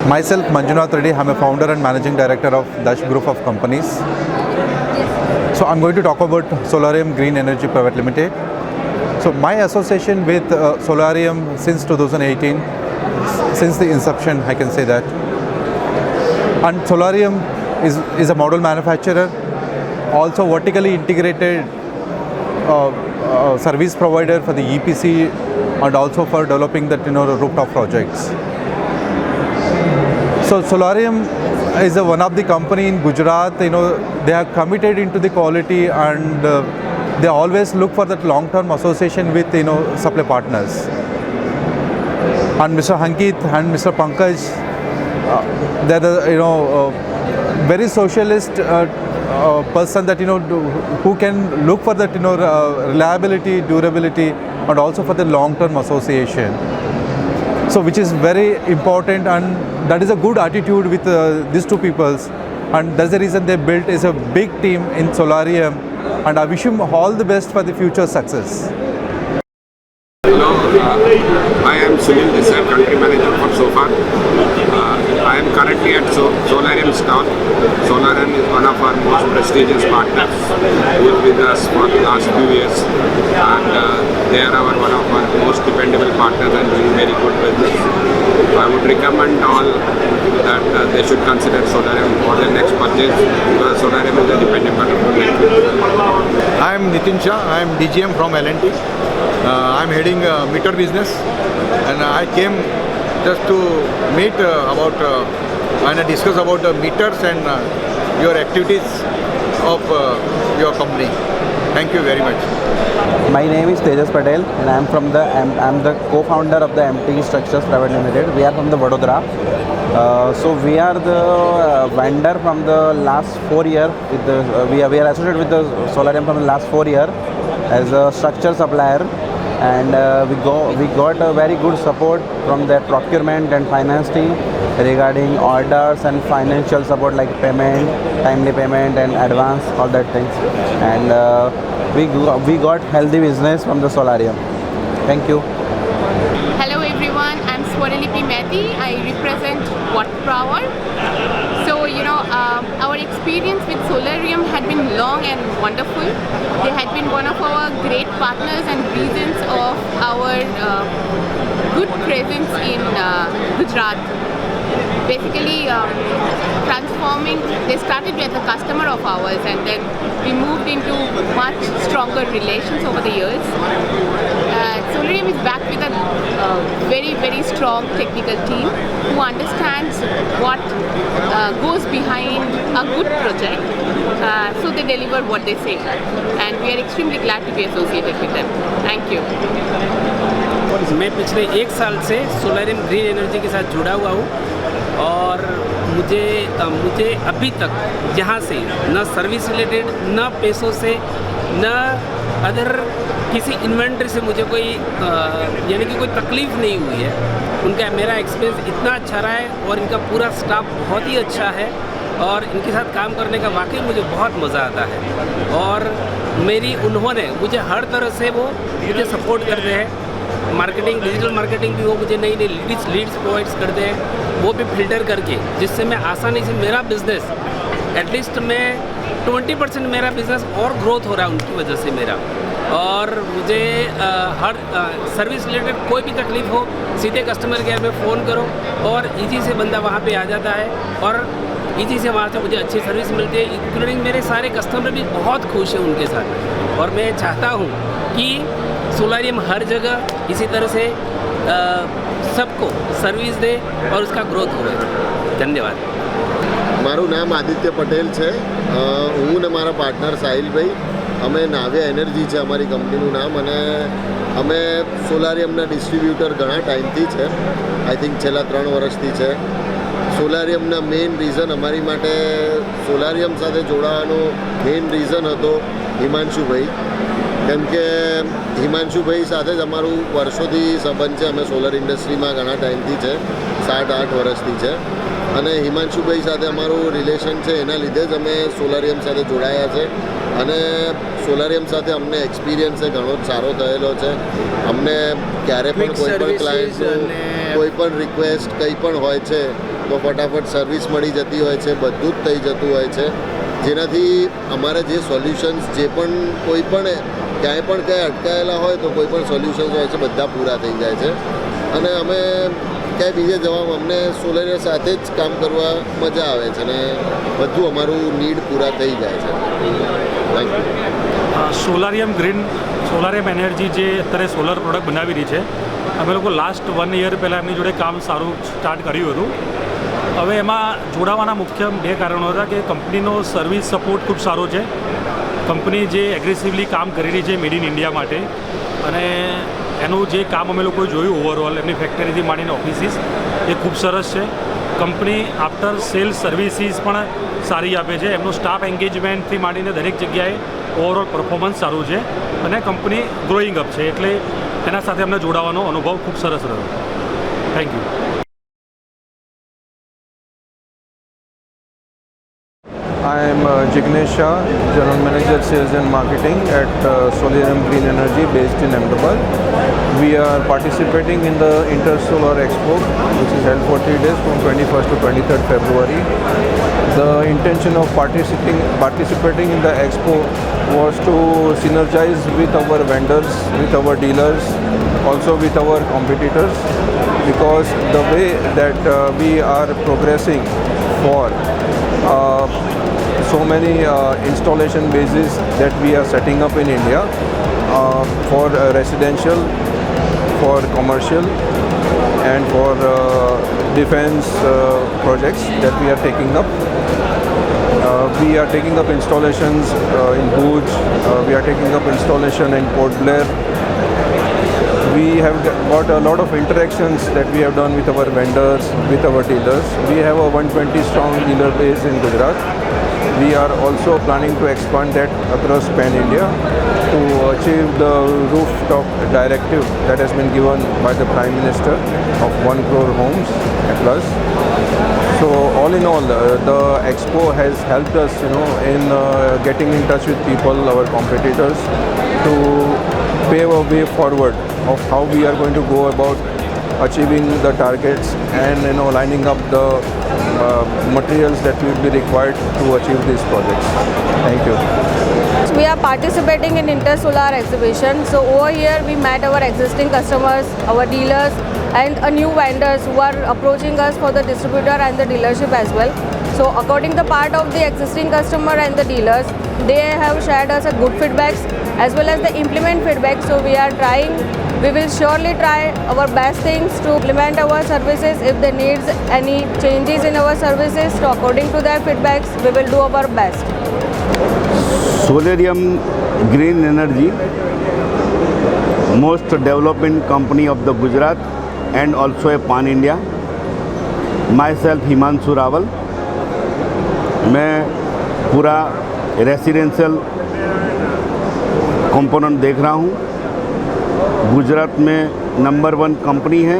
Myself, Manjunath Reddy, I'm a founder and managing director of Dash Group of Companies. So I'm going to talk about Solarium Green Energy Private Limited. So my association with Solarium since 2018, since the inception, I can say that. And Solarium is a model manufacturer, also vertically integrated service provider for the EPC and also for developing the rooftop projects. So Solarium is one of the company in Gujarat. They are committed into the quality, and they always look for that long-term association with supply partners. And Mr. Ankit and Mr. Pankaj, they're the very socialist person that who can look for that reliability, durability, and also for the long-term association. So which is very important, and that is a good attitude with these two peoples, and that's the reason they built is a big team in Solarium, and I wish him all the best for the future success. Hello, I am Sunil Desai, country manager for SOFAR. I am currently at Solarium stall. Solarium is one of our most prestigious partners who is with us for the last few years, and they are one of our most dependable partners and doing very good business. I would recommend all that they should consider Solarium for their next purchase, because Solarium is a dependable partner. I am Nitin Shah. I am DGM from L&T. I am heading meter business, and I came just to meet about and discuss about the meters and your activities of your company. Thank you very much. My name is Tejas Patel, and I'm the co-founder of the MT Structures Private Limited. We are from the Vadodara. So we are the vendor from the last 4 years. We are associated with the Solarium from the last 4 years as a structure supplier, and we got a very good support from their procurement and finance team regarding orders and financial support like payment, timely payment and advance, all that things. And we got healthy business from the Solarium. Thank you. Hello everyone, I'm Swarnaliphi Mehti. I represent Watt Power. So our experience with Solarium had been long and wonderful. They had been one of our great partners and reasons of our good presence in Gujarat. Basically transforming, they started as a customer of ours, and then we moved into much stronger relations over the years. Solarium is backed with a very strong technical team who understands what goes behind a good project, so they deliver what they say, and we are extremely glad to be associated with them. Thank you. मैं पिछले 1 साल से solarium green energy के साथ जुड़ा हुआ हूँ और मुझे अभी तक यहाँ से न सर्विस रिलेटेड, न पैसों से, न अदर किसी इन्वेंटरी से मुझे कोई यानी कि कोई तकलीफ़ नहीं हुई है। उनका मेरा एक्सपीरियंस इतना अच्छा रहा है और इनका पूरा स्टाफ बहुत ही अच्छा है और इनके साथ काम करने का वाकई मुझे बहुत मज़ा आता है और उन्होंने मुझे हर तरह से वो मुझे सपोर्ट करते हैं। मार्केटिंग, डिजिटल मार्केटिंग भी वो मुझे नई लीड्स प्रोवाइड्स करते हैं, वो भी फिल्टर करके, जिससे मैं आसानी से मेरा बिज़नेस एटलीस्ट मैं 20% मेरा बिज़नेस और ग्रोथ हो रहा है उनकी वजह से मेरा। और मुझे हर सर्विस रिलेटेड कोई भी तकलीफ़ हो सीधे कस्टमर केयर में फ़ोन करो और ईजी से बंदा वहाँ पे आ जाता है और ईजी से वहाँ से मुझे अच्छी सर्विस मिलती है। इंक्लूडिंग मेरे सारे कस्टमर भी बहुत खुश हैं उनके साथ और मैं चाहता हूँ कि सोलारियम हर जगह इसी तरह से सबको सर्विस दे और उसका ग्रोथ हो। धन्यवाद। મારું નામ આદિત્ય પટેલ છે. હું ને મારા પાર્ટનર સાહિલભાઈ, અમે નાવ્યા એનર્જી છે અમારી કંપનીનું નામ, અને અમે સોલારિયમના ડિસ્ટ્રીબ્યુટર ઘણા ટાઈમથી છે. આઈ થિંક છેલ્લા 3 વર્ષથી છે. સોલારિયમના મેઇન રીઝન અમારી માટે સોલારિયમ સાથે જોડાવાનો મેઇન રીઝન હતો હિમાંશુભાઈ, કેમ કે હિમાંશુભાઈ સાથે જ અમારું વર્ષોથી સંબંધ છે. અમે સોલર ઇન્ડસ્ટ્રીમાં ઘણા ટાઈમથી છે, 7-8 વર્ષથી છે, અને હિમાંશુભાઈ સાથે અમારું રિલેશન છે એના લીધે જ અમે સોલારિયમ સાથે જોડાયા છે. અને સોલારિયમ સાથે અમને એક્સપિરિયન્સ ઘણો જ સારો થયેલો છે. અમને ક્યારે પણ કોઈ પણ ક્લાયન્ટનું કોઈ પણ રિક્વેસ્ટ કંઈ પણ હોય છે તો ફટાફટ સર્વિસ મળી જતી હોય છે, બધું જ થઈ જતું હોય છે, જેનાથી અમારે જે સોલ્યુશન્સ જે પણ કોઈ પણ ક્યાંય પણ ક્યાંય અટકાયેલા હોય તો કોઈ પણ સોલ્યુશન્સ હોય છે બધા પૂરા થઈ જાય છે. અને અમે ક્યાંય બીજે જવામાં અમને સોલારિયમ સાથે જ કામ કરવા મજા આવે છે અને બધું અમારું નીડ પૂરા થઈ જાય છે. Thank you. સોલારિયમ એનર્જી જે અત્યારે સોલર પ્રોડક્ટ બનાવી રહી છે, અમે લોકો લાસ્ટ 1 યર પહેલાં એમની જોડે કામ સારું સ્ટાર્ટ કર્યું હતું. હવે એમાં જોડાવાના મુખ્ય 2 કારણો હતા કે કંપનીનો સર્વિસ સપોર્ટ ખૂબ સારો છે. કંપની જે એગ્રેસિવલી કામ કરી રહી છે મેડ ઇન ઇન્ડિયા માટે, અને એનું જે કામ અમે લોકોએ જોયું ઓવરઓલ એમની ફેક્ટરીથી માંડીને ઓફિસીસ એ ખૂબ સરસ છે. કંપની આફ્ટર સેલ્સ સર્વિસીસ પણ સારી આપે છે. એમનું સ્ટાફ એન્ગેજમેન્ટથી માંડીને દરેક જગ્યાએ ઓવરઓલ પરફોર્મન્સ સારું છે અને કંપની ગ્રોઈંગ અપ છે, એટલે એના સાથે અમને જોડાવાનો અનુભવ ખૂબ સરસ રહ્યો. Thank you. I am Jignesh Shah, General Manager Sales and Marketing at Solariem Green Energy based in Ahmedabad. We are participating in the Intersolar Expo, which is held for 3 days from 21st to 23rd February. The intention of participating in the expo was to synergize with our vendors, with our dealers, also with our competitors, because the way that we are progressing for so many installation bases that we are setting up in India for residential, for commercial and for defense projects that we are taking up. We are taking up installations in Bhuj, we are taking up installation in Port Blair. We have got a lot of interactions that we have done with our vendors, with our dealers. We have a 120 strong dealer base in Gujarat. We are also planning to expand that across Pan India to achieve the rooftop directive that has been given by the Prime Minister of 1 crore homes plus. So all in all, the expo has helped us, in getting in touch with people, our competitors, to pave a way forward of how we are going to go about achieving the targets and lining up the materials that will be required to achieve these projects. Thank you. We are participating in Intersolar exhibition. So over here we met our existing customers, our dealers and new vendors who are approaching us for the distributor and the dealership as well. So according to the part of the existing customer and the dealers, they have shared us a good feedbacks as well as the implement feedback. So we are trying, we will surely try our best things to implement our services. If they needs any changes in our services, so according to their feedbacks, we will do our best. Solarium Green Energy, most developing company of the Gujarat and also a pan India. Myself Himanshu Rawal, मैं पूरा residential component देख रहा हूँ। गुजरात में number 1 company है।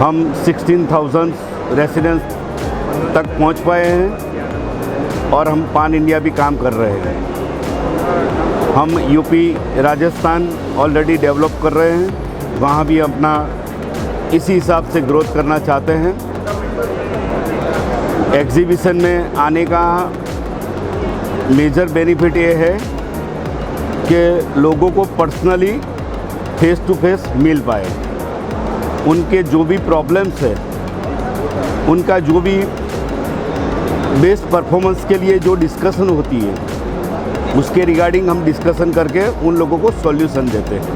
हम 16,000 residence तक पहुँच पाए हैं और हम पान इंडिया भी काम कर रहे हैं। हम यूपी राजस्थान ऑलरेडी डेवलप कर रहे हैं, वहाँ भी अपना इसी हिसाब से ग्रोथ करना चाहते हैं। एग्जीबिशन में आने का मेजर बेनिफिट ये है कि लोगों को पर्सनली फेस टू फेस मिल पाए, उनके जो भी प्रॉब्लम्स है, उनका जो भी बेस्ट परफॉर्मेंस के लिए जो डिस्कशन होती है, उसके रिगार्डिंग हम डिस्कशन करके उन लोगों को सॉल्यूशन देते हैं।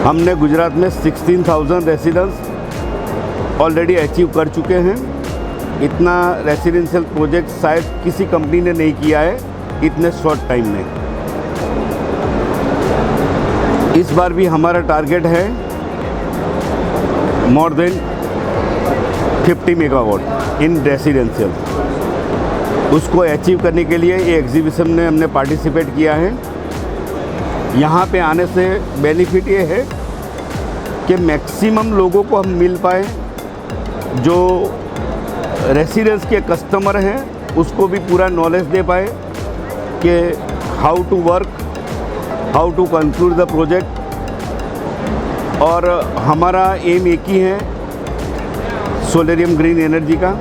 हमने गुजरात में 16,000 रेसिडेंस ऑलरेडी अचीव कर चुके हैं। इतना रेसिडेंशियल प्रोजेक्ट शायद किसी कंपनी ने नहीं किया है इतने शॉर्ट टाइम में। इस बार भी हमारा टारगेट है more than 50 megawatt in residential. उसको अचीव करने के लिए ये एग्जीबिशन में हमने पार्टिसिपेट किया है। यहाँ पे आने से बेनिफिट ये है कि मैक्सिमम लोगों को हम मिल पाए, जो रेसिडेंस के कस्टमर हैं उसको भी पूरा नॉलेज दे पाए कि how to work, how to conclude the project. और हमारा एम एक ही है सोलेरियम ग्रीन एनर्जी का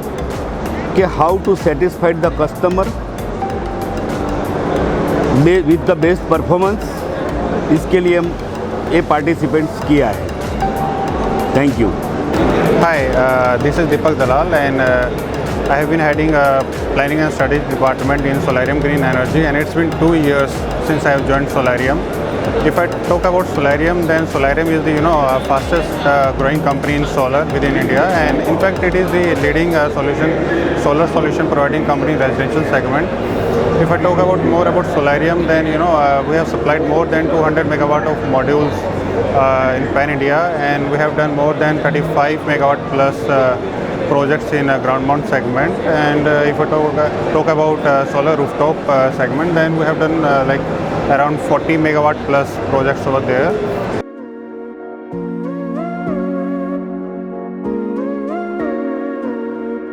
कि how to satisfied the customer with the best performance. इसके लिए हम ये पार्टिसिपेंट्स किया है। Thank you. Hi, this is Deepak Dalal, and I have been heading Planning and Strategy Department in Solarium Green Energy, and it's been 2 years since I have joined Solarium. If I talk about Solarium, then Solarium is the fastest growing company in solar within India, and in fact it is the leading solar solution providing company in residential segment. If I talk about more about Solarium, then we have supplied more than 200 megawatt of modules in pan India, and we have done more than 35 megawatt plus projects in ground mount segment. And if I talk about solar rooftop segment, then we have done like around 40 megawatt plus projects over there.